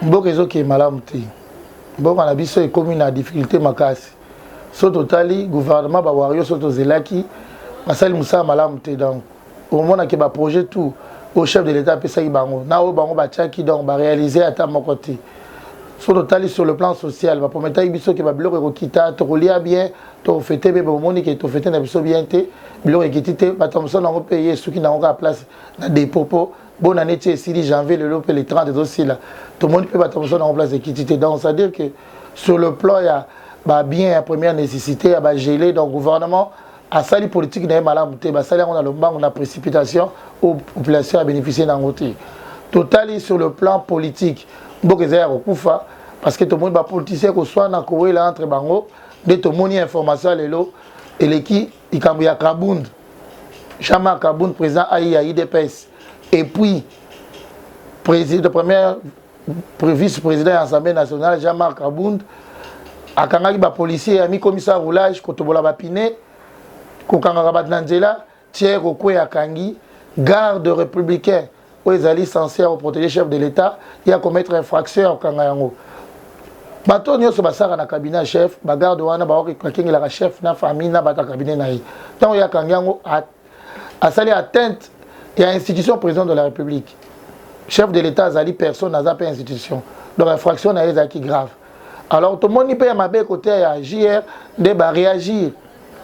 mboka ezoki malamu te mboka na biso ekomi na difficulté makasi so totali gouvernement bawario so tozelaki basali mosala malamu te donc omonaki baprojet tout au chef de l'état apesaki bango na oyo bango batiaki donc baréalise ata moko te so totali sur le plan social baprometaki biso ke babiloko ekokita tokolia bien tofete mpe bomoni ke tofete na biso bien te biloko ekiti te bato mosusu nango mpe ye esuki nango kaka place na dépôt mpo bonne année ti esili janvier lelo mpe le 30 ezosila tomoni mpe bato mosusu nango place ekiti te donc c'est à dire que sur le plan ya babien ya première nécessité ya bagele donc gouvernement asali politique na ye malamu te basali yango na lombango na précipitation o population a bénéficié nango te totali sur le plan politique mboka eza ya kokufa parce que tomoni bapoliticien koswana kowela entre bango nde tomoni information lelo eleki likambo ya Kabund Jean-Marc Kabund président ai ya IDPS et puis président premier vice-président ya Assemblée nationale Jean-Marc Kabund akangaki bapolicier ya mi commissaire roulage kotobola bapine kokangaka bato na nzela tiers kokwe akangi garde républicain oyo ezali censé protéger chef de l'état ya commettre infraction ya kokanga yango bato nyonso basaka na cabinet chef bagarde wana bakengelaka chef na famille na bato ya cabinet na ye ntango ya akangi yango asali atteinte ya institution président de la république chef de l'état azali personne aza mpe institution donc infraction na ye ezalaki grave alors tomoni mpe ya mabe kote ya JR nde baréagir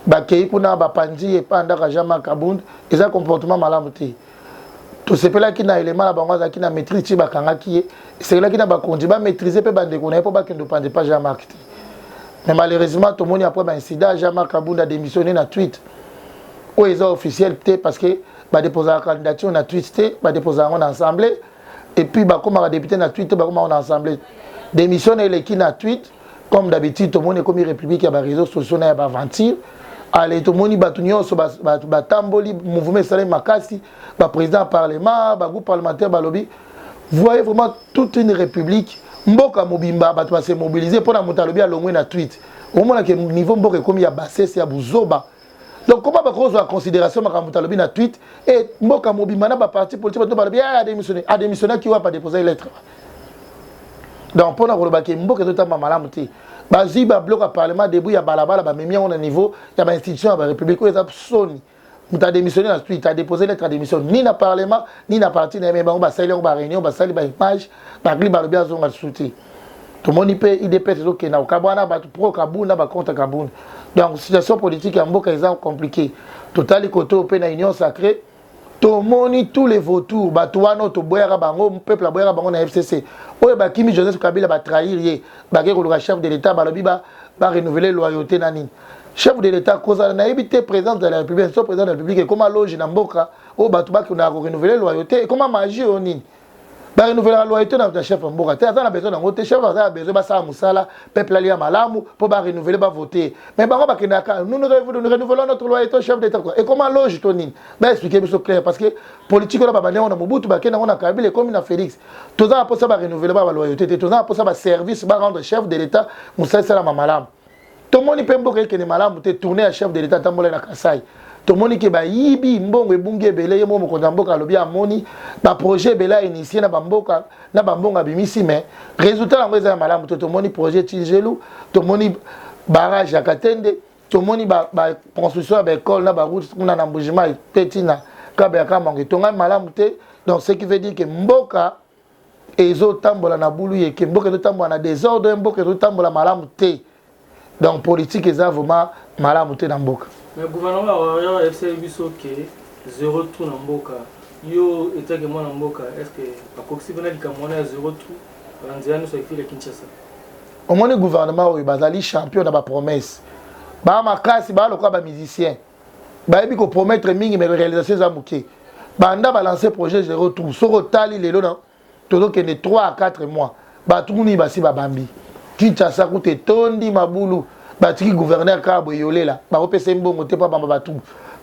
bakei kuna bapandi epa ndaka Jean-Marc Kabund eza comportement malamu te tosepelaki na élément na bango azalaki na maîtrise ti bakangaki ye esekelaki na bakonzi bamaîtrise mpe bandeko na ye mpo bakende opande pa Jean-Marc te mais malheureusement tomoni après baincident Jean-Marc Kabund a démissionné na tweet oyo eza officiel te parce que badéposaka candidature na tweet te badéposaka yango na assemblée et puis bakomaka député na tweet te bakomaka na assemblée démission eleki na tweet comme d'habitude tomoni ekomi république ya baréseau sociaux na ya baventure ale tomoni bato nyonso batamboli mouvement esalemi makasi baprésident parlement bagroupe parlementaire balobi voyez vraiment toute une république mboka mobimba bato base mobiliser mpona moto alobi alongwe na tweet omonake niveau mboka ekomi ya basese ya buzoba donc comment bakozwa considération makambo moto alobi na tweet et mboka mobimba na baparti politique bato balobi adémissionné ki wapa déposer lettre donc mpona kolobaki mboka ezotamba malamu te bazwi babloc ya parlement debout ya balabala bamemi yango na niveau ya bainstitution ya barépublique oyo eza soni moto adémissionné na tweet adéposé lettre ya démission ni na parlement ni na parti na ye bango basali yango baréunion basali baimage bakli balobi azonga lisusu te tomoni mpe idps ezokenda kokabwana bato pro Kabund na bacontre Kabund donc situation politique ya mboka eza compliqué totali kote mpe na union sacrée tomoni tous les vautours bato wana toboyaka bango peuple aboyaka bango na FCC oyo bakimi Joseph Kabila batrahir ye bake koluka chef de l'état balobi barenouveler loyauté na nini chef de l'état kozala nayebi te président de la république so président de la république ekoma loge na mboka oyo bato bakendaka korenouveler loyauté ekoma magie oyo nini barenouvelaka loyauté na chef ya mboka te aza na besoin nango te chef aza na besoin basala mosala peuple alia malamu mpo barenouveler bavote mais bango bakendaka nous renouvelons notre loyauté au chef d'état ekoma loge to nini baexplike biso clair parce que politique oyo babandi yango na Mobutu bakenda yango na Kabila ekomi na Félix toza na mposa barenouveler baloyauté te toza na mposa baservice barendre chef de l'état mosala esalama malamu tomoni mpe mboka ekende malamu te tourner ya chef de l'état tambola na Kasai tomoni ke bayibi mbongo ebungi ebele ye mo mokonzi ya mboka alobi amoni baprojet ebele ainitié na bamboka na bambongo abimisi mais résultat yango eza ya malamu te tomoni projet Tijelu tomoni barrage ya Katende tomoni construction ya baécole na baroute kuna na Mbujima mpe ntina kaba ya Kamanga etongami malamu te donc ce qui veut dire que mboka ezotambola na bulu yeke mboka ezotambola na désordre mboka ezotambola malamu te donc politique eza vraiment malamu te na mboka. Mais le gouvernement a fait zéro trou dans Mboka. Yo, état que moi dans Mboka, est-ce que la coxy venait de a zéro trou dans Ziano soit fait le Kinshasa? Au moins le gouvernement est basali champion dans la promesse. Bah ma classe, bah le quoi bah musicien. Bah il faut promettre mingi mais réalisation ça bouquet. Bah on a balancé projet zéro trou. Sur tali les lots tout que de 3 à 4 mois. Bah tout ni bah si bah bambi. Kinshasa coûte tondi maboulou. Batiki gouverneur Kabo Yolé là, ba opese mbongo te pa bamba batu.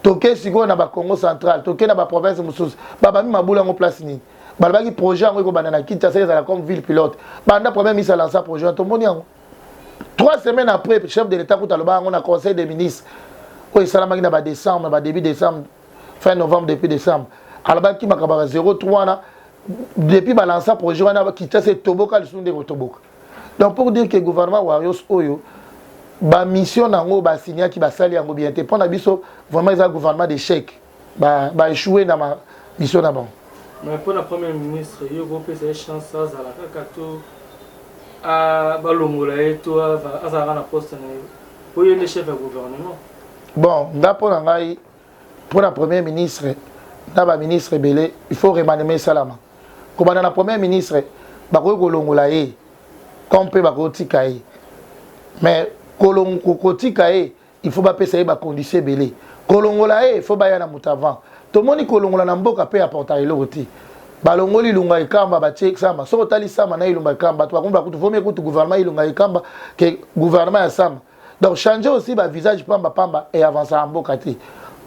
Toke siko na ba Congo central, toke na ba province mususu. Baba mi mabula ngo place ni. Balabaki projet ngo ko banana Kinshasa ça comme ville pilote. Banda premier mi ça lancer projet to moni ngo. 3 semaines après chef de l'état ko taloba ngo na conseil des ministres. Ko salama ki na ba décembre, ba début décembre, fin novembre depuis décembre. Alabaki makaba 03 na depuis balancer projet on a quitté ce toboka le son de toboka. Donc pour dire que le gouvernement Warriors Oyo ba mission nango ba signer qui ba sali yango bien te pour na biso vraiment un gouvernement d'échec ba échouer dans ma mission d'abord. Mais pour la première ministre yo go pesa chance ça la kato a balongola et toi azara na poste na pour le chef du gouvernement. Bon, pour la première ministre, dans la ministre Belé, il faut remanier Salama. Comme dans la première ministre, bako kolongolaye, comme peut bako tikaye. Mais kolongolaye, il faut pas payer ba condition Belé. Kolongolaye, il faut ba yana mutavant. Tout le monde kolongola na mboka pe apporter le roti. Balongoli lunga ikamba ba check sama. So tali sama na ilunga ikamba. Tu bakumba kutu vome kutu gouvernement ilunga ikamba que gouvernement ya sama. Donc changer aussi le visage pamba et avancer en beau côté.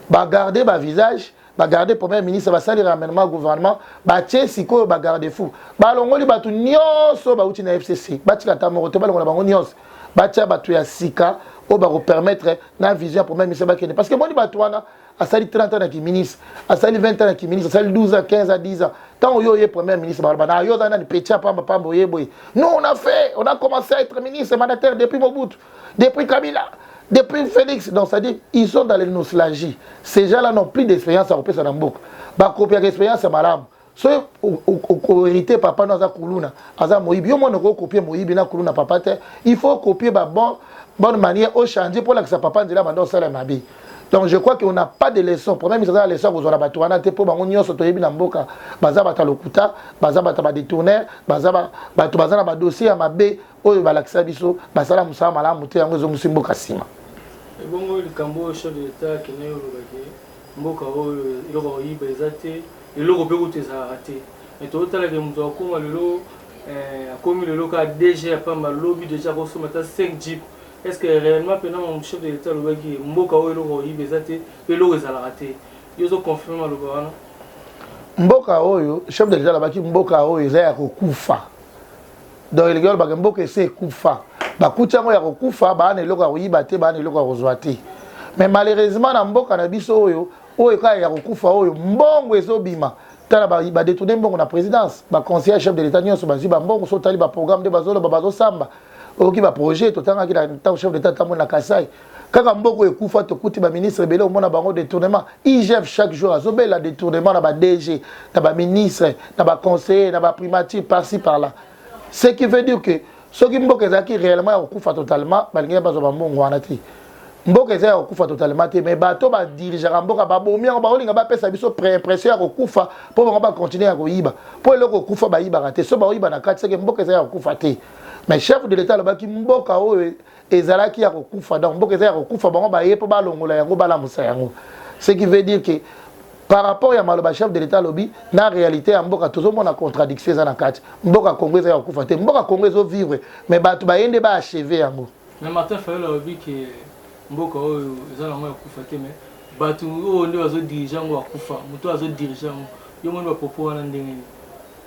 Garder le visage, garder le premier ministre, le ramènement au gouvernement, garder siko, garder fou. Balongoli batu nyonso ba uti na FCC. Bati kata morote balongola bango nyonso. Bati batu ya sika o ba permettre na vision premier ministre ba kene parce que moni batu wana a sali 30 ans na ki ministre, a sali 20 ans na ki ministre, a sali 12 ans, 15 ans, 10 ans. Tant yo ye premier ministre ba yo na ni pecha pamba boye boye. Nous on a commencé à être ministre mandataire depuis Mobutu. Depuis Kabila, depuis Félix, donc c'est-à-dire ils sont dans les nostalgies. Ces gens-là n'ont plus d'expérience à repérer dans le book. Bah copier l'expérience à madame. So au hérité papa dans Kuluna, aza Moïbi, yo mon copier Moïbi na Kuluna papa te. Il faut copier bah bonne manière au changer pour que sa papa de là maintenant ça la mabi. Donc je crois qu'on n'a pas de leçons. Pour même si ça leçon vous aurez batouana te pour bango nyonso to yebi na mboka, baza bata lokuta, baza bata ba détourner, baza na ba dossier à mabe oyo balakisa biso basala musala malamu te yango zo musimboka sima. Et bongo likambo chef de l'état qui ne yolobaki mboka oyo iloko yiba ezate iloko pe kuteza raté. Et to tala ke muzo akoma lelo akomi lelo ka DG apamba lobby déjà ko somata 5 jeep. Est-ce que réellement pendant mon chef de l'état lobaki mboka oyo iloko yiba ezate pe iloko ezala raté. Yozo confirmer le bana. Mboka oyo chef de l'état lobaki mboka oyo ezaya kokufa. Donc les gars mboka c'est kufa. Ba kutiango ya kokufa ba na iloko yiba te ba na iloko kozwa te. Mais malheureusement na mboka na biso oyo ka ya kokufa oyo mbongo ezobima. Tala ba détourner mbongo na présidence, ba conseiller chef de l'état nyonso ba ziba mbongo so tali ba programme de bazolo ba bazo samba. Oki ba projet to tanga ki na chef d'état tamona na Kasai. Kaka mboko ekufa to kuti ba ministre belé au mona bango détournement. IGF chaque jour azobela détournement na ba DG, na ba ministre, na ba conseiller, na ba primature par-ci par-là. Ce qui veut dire que ceux qui mboka zaki réellement okufa totalement, balinga bazo ba mbongo wana ti. Mboka za okufa totalement te mais bato ba dirigeant mboka ba bomi ba olinga ba pesa biso pré-impression ya okufa pour ba continuer à koyiba. Pour le okufa ba yiba raté, so ba yiba na kati que mboka za okufa te. Mais chef de l'état lobaki mboka o ezalaki ya okufa donc mboka za okufa bango ba yepo ba longola yango ba la musa yango. Ce qui veut dire que par rapport à Maloba chef de l'état lobby, na réalité mboka tozo mona contradiction za na kati. Mboka Congo za okufa te, mboka Congo zo vivre mais bato ba yende ba achever yango. Mais Martin Fayulu lobby que mboka oyo ezala mo okufa te mais bato o nde bazo dirigeant ngo akufa, muto azo dirigeant yo moni ba propos wana ndenge.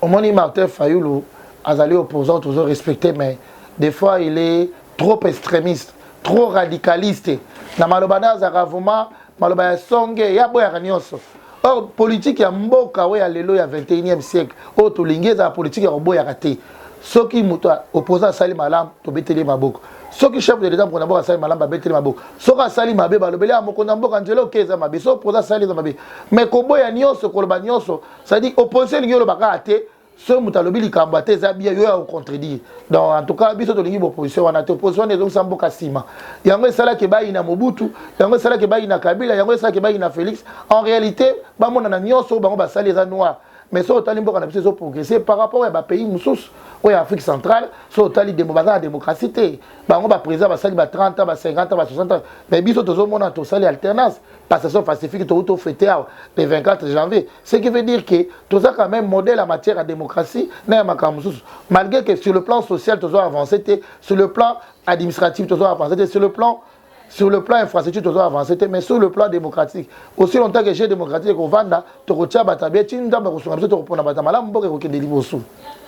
Omoni Martin Fayulu azali opposant toujours respecté mais des fois il est trop extrémiste, trop radicaliste. Na Maloba na za vraiment Maloba ya songe ya boya nyonso. Or politique ya mboka we ya lelo ya 21e siècle o to lingeza politique ya boya raté. Soki muto opposant sali malam to beteli maboko. Soki chef de l'état mkonabo sali malam ba beteli maboko. Soka sali mabe ba lobeli amokonda mboka njelo keza mabe. So opposant sali za mabe. Mais ko boya nyonso ko loba nyonso, ça dit opposition ngelo baka até ce mutalobi likambo te zabia yo ya contredire. Donc en tout cas biso to lingi opposition wana te opposition ne donc samboka sima. Yango sala ke bayi na Mobutu, yango sala ke bayi na Kabila, yango sala ke bayi na Félix. En réalité, ba mona na nyonso bango ba sali za noir. Mais so tali mboka na biso progresser par rapport à ba pays mususu ou Afrique centrale, so tali démocratie te. Bango ba président ba sali ba 30 ans, ba 50 ans, ba 60 ans. Mais biso tozo mona to sali alternance. Passation pacifique tout fêté le 24 janvier. Ce qui veut dire que tout ça quand même modèle en matière de démocratie, malgré que sur le plan social, tout ça avancé, sur le plan administratif, tout ça avancé, sur le plan infrastructure, tout ça avancé, mais sur le plan démocratique. Aussi longtemps que j'ai démocratique, au Vanda, tu retiens Batabia, tu n'as pas reçu, tu reprends Batamala, on peut que des livres sous.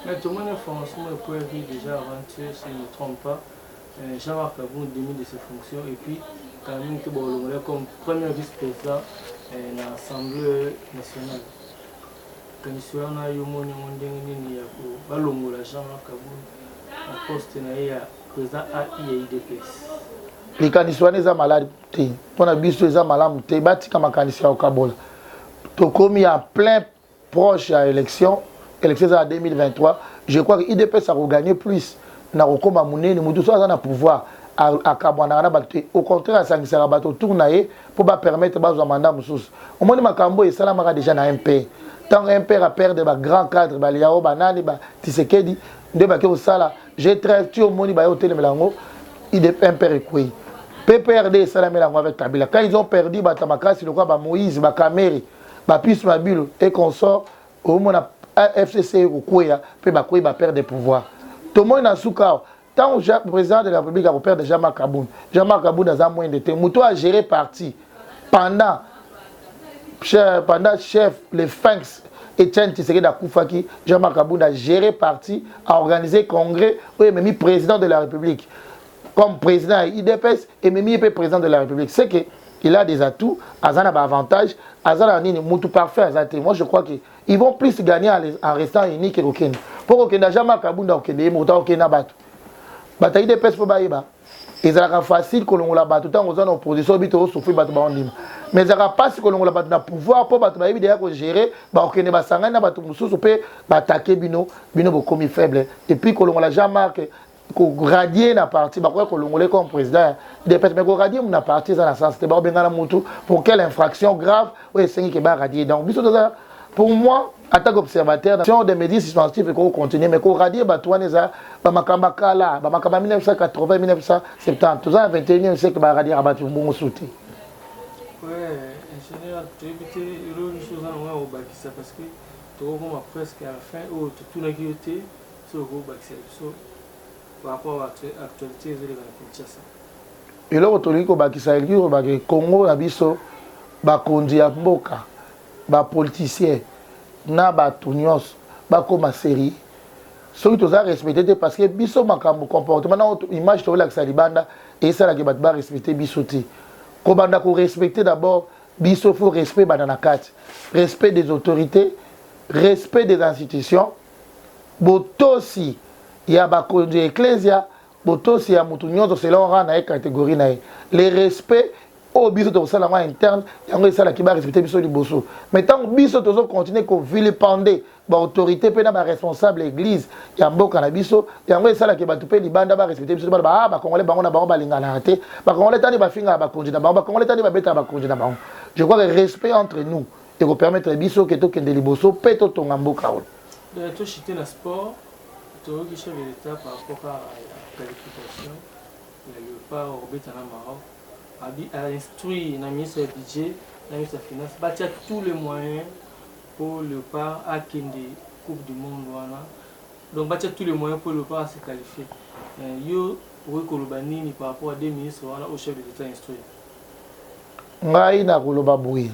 Mais tout le monde est franchement prévu déjà avant, si je ne me trompe pas. Jean-Marc Kabou démis de ses fonctions et puis quand même que comme premier vice-président de l'Assemblée nationale. kanisiwana yo moni ndenge nini ya ko balongola Jean-Marc Kabund en poste na ya président AI ya IDPS. Les kanisiwana eza malade te. Pona biso eza malamu te batika makanisi ya okabola. To komi en plein proche à l'élection en 2023, je crois que IDPS a regagné plus na kokoma munene mutu so na pouvoir à Kabwana na bato. Au contraire sangisa bato tournaye pour ba permettre ba mandat mususu. Au moins makambo et sala maka déjà na MP. Tant MP a perdu ba grand cadre ba liao banani ba Tisekedi de ba ke sala j'ai très tu au moni ba hôtel melango IDP rekui. PPRD sala melango avec Kabila. Quand ils ont perdu ba Tamakasi le quoi ba Moïse ba Kameri ba Pis Mabilo et consort au moins FCC ou quoi peut ba quoi ba perdre des pouvoirs. Tout le monde a soukao. Tant le président de la République a repéré Jean-Marc Kabund. Jean-Marc Kabund a moins de temps. Moutou a géré parti pendant chef les Fanks Etienne Tshisekedi Koufaki. Jean-Marc Kabund a géré parti, a organisé congrès, où il a mis président de la République comme président IDPS et même président de la République. C'est que il a des atouts, Azana a avantage, Azana Nini Moutou parfait Azate. Moi je crois qu'ils vont plus gagner en restant unis que Okene. Pour Okene, Jean-Marc Kabund Okene, Mouta Okene Batu. Bataille des pêches pour Baïba. Et ça sera facile que l'on l'a battu tant aux en opposition, bito souffrir battu bandima. Mais ça sera pas si que l'on l'a battu na pouvoir pour battu Baïba derrière que gérer, bah Okene basanga na battu mususu pe attaquer bino bokomi faible. Et puis que l'on l'a Jean-Marc ko radier na parti ba ko l'on comme président des pêches mais ko radier na parti ça na sens c'était ba benga na mutu pour quelle infraction grave ouais c'est qui ba radier donc biso pour moi attaque observateur sur des médias suspensifs et qu'on continue mais qu'on radie batouaneza ba makamba kala ba makamba 1980 1970 tout ça 21e siècle ba radie abatu mbongo souti ouais ingénieur tu éviter une chose en moins au bakisa parce que tu vois presque à la fin où tout n'a quitté sur au bakisa so par rapport à l'actualité de la Kinshasa et là autour ko bakisa elki ko baké Congo na biso ba kondi ya mboka ba politicien na bato nyonso bakoma série soki toza respecté parce que biso makambo comportement na image tolakisa libanda esalaki bato barespecte biso te kobanda korespecte d'abord biso faut respect banda na kati respect des autorités respect des institutions botosi ya bakonzi ecclesia botosi ya mutu nyonso selon rang na ye catégorie na ye le respect au biso to sala ngwa interne yango sala ki ba respecter biso liboso mais tant biso to continuer ko vilipender ba autorité pe na ba responsable église ya mboka na biso yango sala ki ba tupe libanda ba respecter biso ba congolais bango na bango balingana te ba congolais tani ba finga ba konji na bango ba congolais tani ba beta ba konji na bango je crois que respect entre nous et ko permettre biso que to kende liboso pe to tonga mboka on de to chiter na sport to ki chef de l'état par rapport à la qualification le pas au beta na Maroc a instruit la ministre du budget, la ministre des finances, bâtir tous les moyens pour le pas à Kende Coupe du Monde. Donc bâtir tous les moyens pour le pas à se qualifier. Yo oui Kolobanini par rapport à des ministres au chef de l'État instruit. Ngai na Koloba Boui.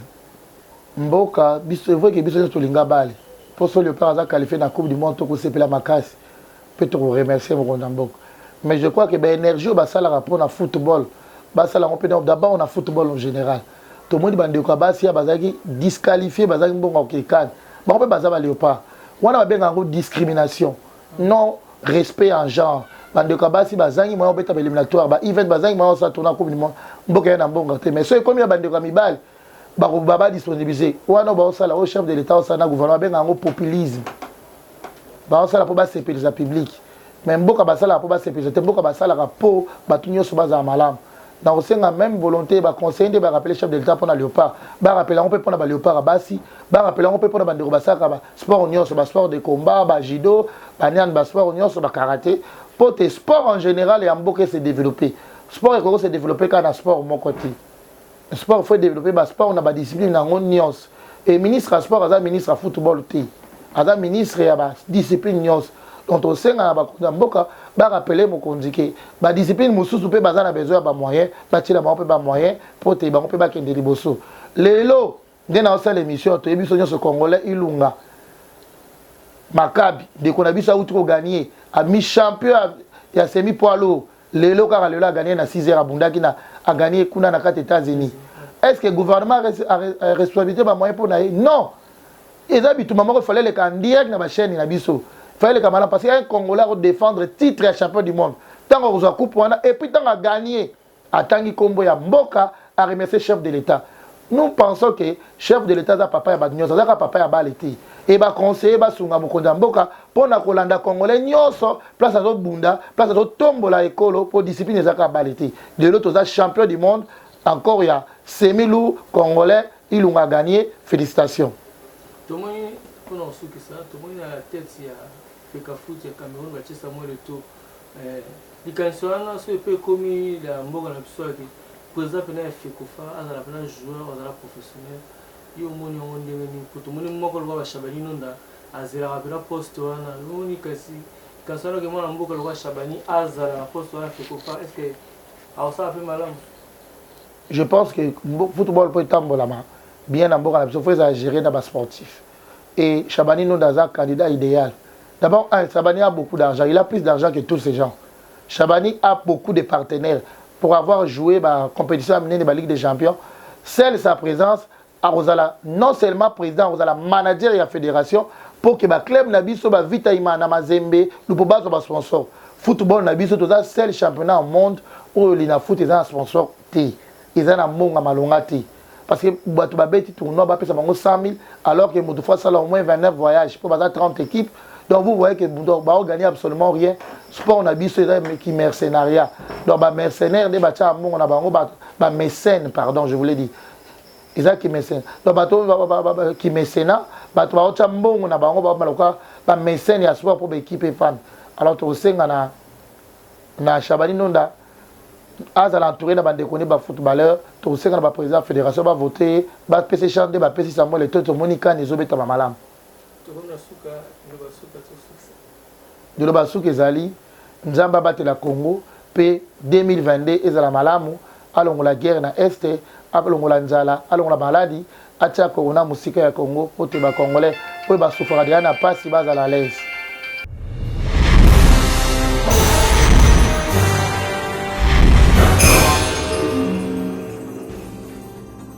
Mboka biso vrai que biso tolinga bale. Pour ça le pas à qualifier dans la Coupe du Monde to ko sepela makasi. Peut te remercier mon Mboka. Mais je crois que ben énergie ba sala rapport na football. D'abord on a football en général tout le monde bande ko basi ya bazaki disqualifié bazaki mbongo okekan ba ko bazaba léopard wana ba benga ngo discrimination non respect en genre bande ko basi bazangi mo beta éliminatoire ba event bazangi mo sa tourna coupe du monde mboka na mbongo te mais so comme ya bande ko mibali ba ko baba disponibiliser wana ba osala au chef de l'état osana gouvernement benga ngo populisme ba osala po ba sécurité publique mais mboka basala po ba sécurité mboka basala po batunyo so baza malamu dans la même volonté ba conseiller de rappeler chef de l'état pour la léopard ba rappeler on peut pour la léopard basi ba rappeler on peut pour la bande basaka ba sport union sur ba sport de combat ba judo ba nyan ba sport union sur ba karaté pour tes sports en général et en mboka se développer sport et se développer quand un sport mon côté sport faut développer ba sport on a ba discipline na union et ministre sport aza ministre football te aza ministre ya ba discipline union donc au sein na mboka ba rappeler mokonzi ke ba discipline mususu pe bazana besoin ba moyen ba tila ba pe ba moyen pour te ba pe ba kende liboso lelo ndena osala émission to ebiso nyoso congolais ilunga makabi de kona biso outi ko gagner a mi champion ya semi poids lourd lelo kaka lelo a gagner na 6 heures abundaki na a gagner kuna na 4 États-Unis est-ce que le gouvernement a responsabilité ba moyen pour na non Et ça, il fallait les candidates dans la chaîne. Il fallait les camarades parce qu'il y a un Congolais à défendre le titre de champion du monde. Tant qu'on a coupé, et puis tant qu'on a gagné, à Tangi Kombo ya Mboka a remercié le chef de l'État. Nous pensons que le chef de l'État a papa ya Badnyo, ça a papa ya Baleti. Et va conseiller va sunga Mukonda Mboka pour na Kolanda Congolais nyoso place à d'autres bunda, place à d'autres tombola écolo pour discipline des aka Baleti. De l'autre, ça champion du monde. Encore il y a Semilou Congolais, il a gagné. Félicitations. Tout le monde pour nous soutenir ça, tout le monde a la tête il y a Fekafoot, il y a Cameroun, il y a Samuel Eto'o. Les candidatures sont peu commis la mort dans l'absolu. Président Pena Fekofa, azala Pena joueur, azala professionnel. Yo moni on ndenge ni pour tout le monde moko lwa Shabani nonda azela Pena poste wana. Moni kasi kansana ke mwana mboka lwa Shabani azala poste wana Fekofa. Est-ce que ça fait mal? Je pense que le football peut être bien en mboka, il faut gérer dans les sportifs. Et Shabani nonda est un candidat idéal. D'abord, Shabani a beaucoup d'argent. Il a plus d'argent que tous ces gens. Shabani a beaucoup de partenaires pour avoir joué la compétition amenée de la Ligue des Champions. Seule sa présence, non seulement président, la manager de la fédération, pour que le club Nabiso soit Vitaïma, Namazembe, le Poba soit sponsor. Football Nabiso, c'est le seul championnat au monde où il y a foot, ils ont un sponsor. Ils ont un monde à Malongati. Parce que les tournois, ils ont 100 000, alors que les fois, ça au moins 29 voyages pour 30 équipes. Donc vous voyez que nous ne gagnons absolument rien. Sport, on a vu qui mercenariat. Donc les mercenaires, les mécènes, pardon, je voulais dire. Ils ont qui mécènes. Donc qui mécénat, on a mécènes et sport pour l'équipe et fans. Alors tu sais, on a Shabani Nonda. À l'entouré de la footballeur, tu sais que le président de la fédération va voter, va passer chanter, va passer Samuel et tout, Monica, les autres, malam. De l'Obasouk ezali Nzamba bate la Congo P 2022 ezala malamu alongo la guerre na este alongo la nzala alongo la maladie atia corona musika ya Congo pote ba congolais po ba souffra dia na pasi bazala l'aise.